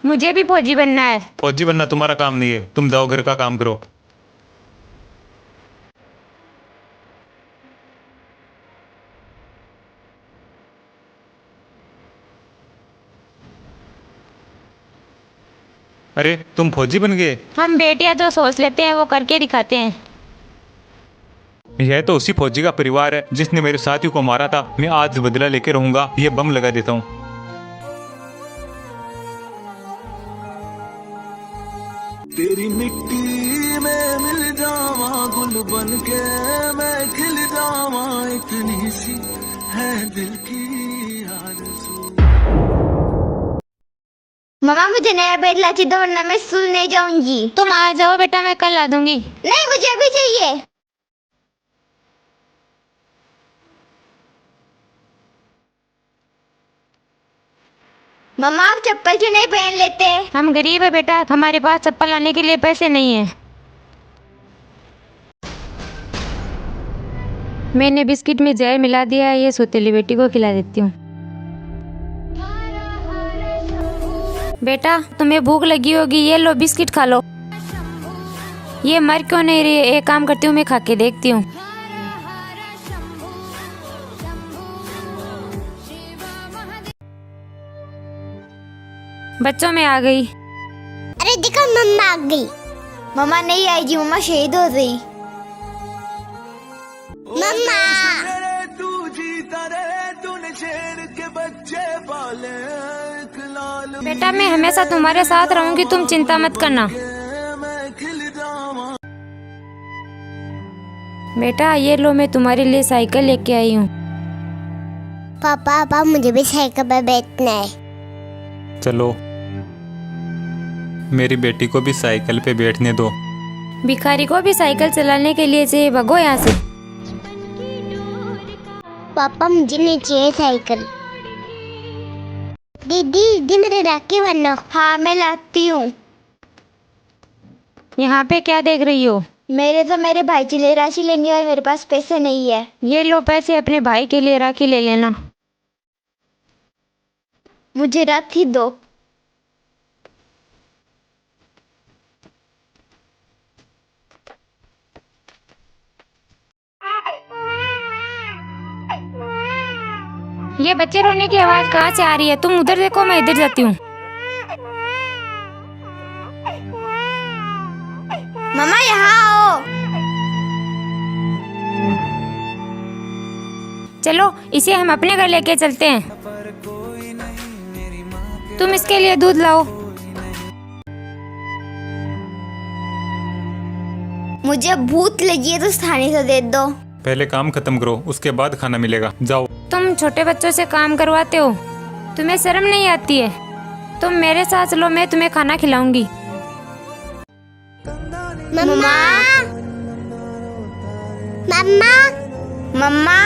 मुझे भी फौजी बनना है। फौजी बनना तुम्हारा काम नहीं है, तुम जाओ घर का काम करो। अरे तुम फौजी बन गए? हम बेटियां तो सोच लेते हैं, वो करके दिखाते हैं। यह तो उसी फौजी का परिवार है जिसने मेरे साथियों को मारा था। मैं आज बदला लेके रहूंगा, ये बम लगा देता हूँ। तेरी मिट्टी में मिल जावा, गुल बन के मैं खिल जावा, इतनी सी है दिल की आरज़ू। मम्मा मुझे नया बेड ला दो वरना मैं स्कूल नहीं जाऊंगी। तुम आ जाओ बेटा, मैं कल ला दूंगी। नहीं मुझे अभी चाहिए। मम्मा आप चप्पल क्यों नहीं पहन लेते? हम गरीब है बेटा, हमारे पास चप्पल लाने के लिए पैसे नहीं है। मैंने बिस्किट में जहर मिला दिया है, ये सौतेली बेटी को खिला देती हूँ। बेटा तुम्हें भूख लगी होगी, ये लो बिस्किट खा लो। ये मर क्यों नहीं रही है? एक काम करती हूँ, मैं खा के देखती हूँ। बच्चों में आ गई। अरे देखो मम्मा आ गई। मम्मा नहीं आएगी, मम्मा शहीद हो गई। मम्मा तू जीता रे, तूने शेर के बच्चे पाले, एक लाल बेटा मैं हमेशा तुम्हारे साथ रहूंगी, तुम चिंता मत करना। मैं खिल जावा। बेटा ये लो, मैं तुम्हारे लिए साइकिल लेके आई हूँ। पापा मुझे भी साइकिल पर बैठना है। चलो मेरी बेटी को भी साइकिल पे बैठने दो। भिखारी को भी साइकिल चलाने के लिए चाहिए, भगो यहाँ से। पापा मुझे नहीं चाहिए साइकिल। दीदी मेरे राखी बनो। हाँ मैं लाती हूँ। यहाँ पे क्या देख रही हो? मेरे भाई के लिए राशि लेंगे और मेरे पास पैसे नहीं है। ये लो पैसे, अपने भाई के लिए राखी ले लेना। मुझे राखी दो। ये बच्चे रोने की आवाज कहाँ से आ रही है? तुम उधर देखो, मैं इधर जाती हूँ। मम्मा यहाँ आओ। चलो इसे हम अपने घर लेके चलते हैं। तुम इसके लिए दूध लाओ। मुझे भूख लगी है तो थाने से दे दो। पहले काम खत्म करो, उसके बाद खाना मिलेगा। जाओ। तुम छोटे बच्चों से काम करवाते हो, तुम्हें शर्म नहीं आती है? तुम मेरे साथ चलो, मैं तुम्हें खाना खिलाऊंगी। मम्मा मम्मा मम्मा,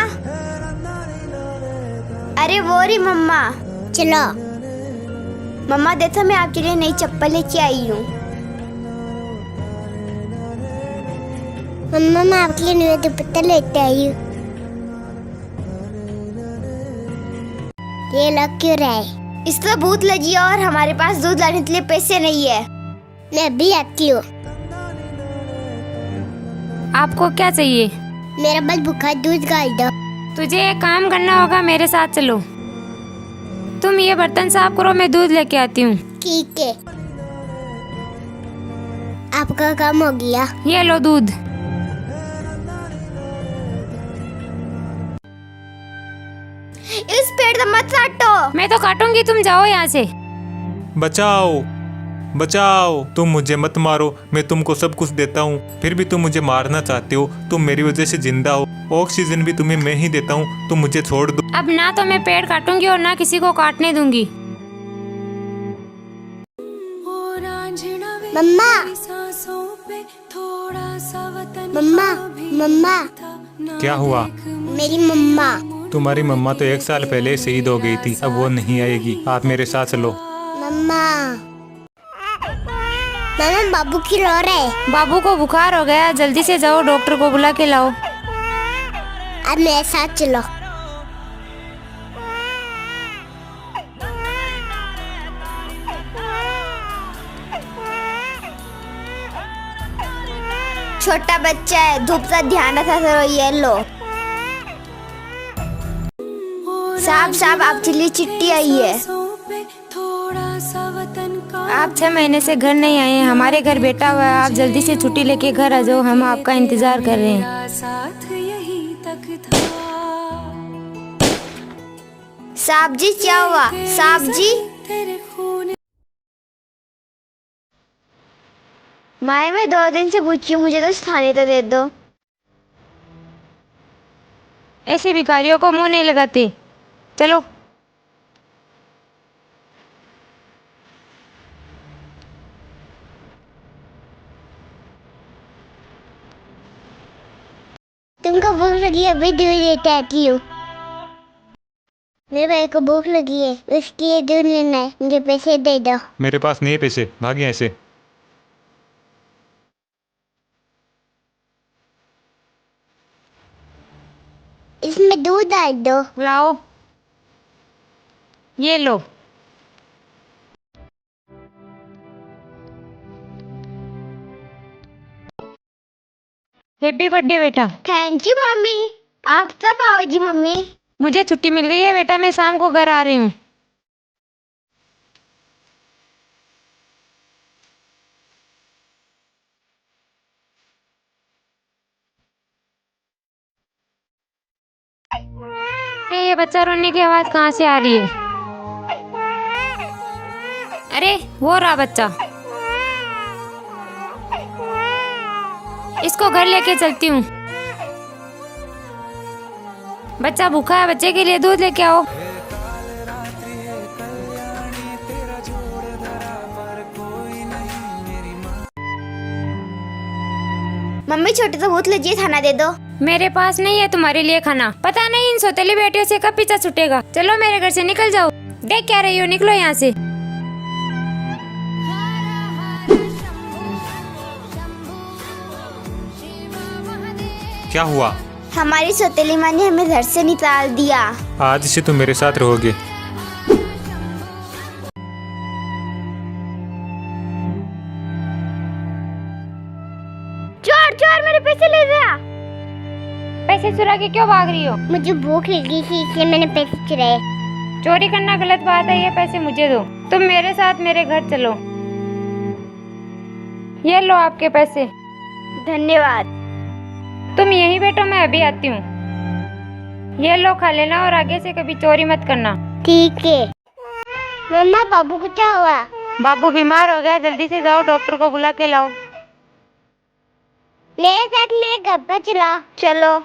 अरे वो रही मम्मा। चलो मम्मा देखो, मैं आपके लिए नई चप्पल लेके आई हूँ। मम्मा मैं आपके लिए नया दुपट्टा लेते आई हूँ। ये लग क्यों रहा है? इससे भूख लगी है और हमारे पास दूध लाने के लिए पैसे नहीं है। मैं भी आती हूँ। आपको क्या चाहिए? मेरा बस भूखा, दूध गाल दो। तुझे एक काम करना होगा, मेरे साथ चलो। तुम ये बर्तन साफ करो, मैं दूध लेके आती हूँ। ठीक है, आपका काम हो गया। ये लो दूध। इस पेड़ को मत काटो। मैं तो काटूंगी, तुम जाओ यहाँ से। बचाओ बचाओ, तुम मुझे मत मारो, मैं तुमको सब कुछ देता हूँ, फिर भी तुम मुझे मारना चाहते हो। तुम मेरी वजह से जिंदा हो, ऑक्सीजन भी तुम्हें मैं ही देता हूँ, तुम मुझे छोड़ दो। अब ना तो मैं पेड़ काटूंगी और ना किसी को काटने दूंगी। मम्मा मम्मा मम्मा, क्या हुआ? मेरी मम्मा। तुम्हारी मम्मा तो 1 साल पहले शहीद हो गई थी, अब वो नहीं आएगी। आप मेरे साथ चलो। मम्मा मामा बाबू की रो रहे। बाबू को बुखार हो गया, जल्दी से जाओ डॉक्टर को बुला के लाओ। अब मेरे साथ चलो। छोटा बच्चा है, धूप का ध्यान रखा करो। ये लो साहब आपके लिए चिट्ठी आई है। आप 6 महीने से घर नहीं आए हैं, हमारे घर बेटा हुआ है। आप जल्दी से छुट्टी लेके घर आ जाओ, हम आपका इंतजार कर रहे हैं। साहब जी क्या हुआ? साहब जी माए मैं 2 दिन से पूछी हूँ, मुझे तो स्थानीय तो दे दो। ऐसे भिखारियों को मुंह नहीं लगाते। चलो तुमको भूख लगी है? अभी दूध लेते आती हूँ। मेरे भाई को भूख लगी है, उसके लिए दूध लेना है, मुझे पैसे दे दो। मेरे पास नहीं है पैसे, भाग यहाँ से। इसमें दूध डाल दो। लाओ, ये लो। हैप्पी बर्थडे बेटा। Thank you mummy. आप कब आओगी मम्मी? मुझे छुट्टी मिल गई है बेटा, मैं शाम को घर आ रही हूँ। ये बच्चा रोने की आवाज कहाँ से आ रही है? अरे वो रहा बच्चा, इसको घर लेके चलती हूँ। बच्चा भूखा है, बच्चे के लिए दूध लेके आओ। मम्मी छोटे तो बहुत लगी, खाना दे दो। मेरे पास नहीं है तुम्हारे लिए खाना। पता नहीं इन सौतेली बेटियों से कब पीछा छूटेगा। चलो मेरे घर से निकल जाओ। देख क्या रही हो, निकलो यहाँ से। क्या हुआ? हमारी सौतेली माँ ने हमें घर से निकाल दिया। आज से तुम मेरे साथ रहोगे। चोर चोर मेरे पैसे ले गया। पैसे चुरा के क्यों भाग रही हो? मुझे भूख लगी थी इसलिए मैंने पैसे चुराए। चोरी करना गलत बात है, ये पैसे मुझे दो। तुम मेरे साथ मेरे घर चलो। ये लो आपके पैसे। धन्यवाद। तुम यहीं बैठो, मैं अभी आती हूँ। ये लो खा लेना और आगे से कभी चोरी मत करना। ठीक है। मम्मा बाबू को क्या हुआ? बाबू बीमार हो गया, जल्दी से जाओ डॉक्टर को बुला के लाओ। मेरे साथ मेरे घर पर चला। चलो।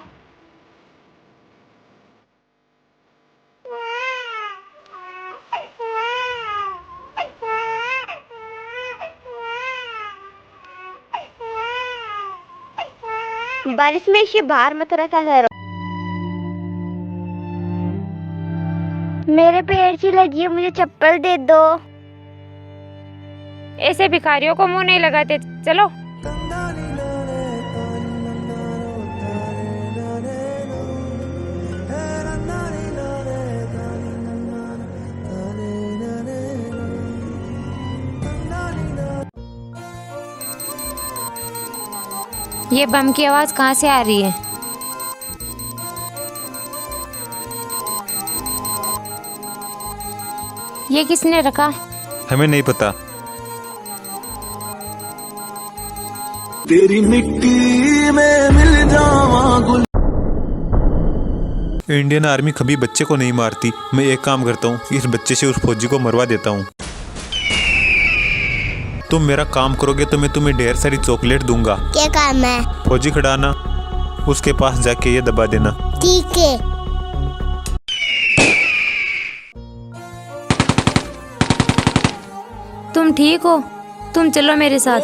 बारिश में इसे बाहर मत रखा करो। मेरे पैर से लगी है, मुझे चप्पल दे दो। ऐसे भिखारियों को मुंह नहीं लगाते। चलो। ये बम की आवाज कहाँ से आ रही है? ये किसने रखा? हमें नहीं पता। तेरी मिट्टी में मिल जावा गुल। इंडियन आर्मी कभी बच्चे को नहीं मारती। मैं एक काम करता हूँ, इस बच्चे से उस फौजी को मरवा देता हूँ। तुम मेरा काम करोगे तो मैं तुम्हें ढेर सारी चॉकलेट दूंगा। क्या काम है? फौजी खड़ाना, उसके पास जाके ये दबा देना। ठीक है। तुम ठीक हो? तुम चलो मेरे साथ।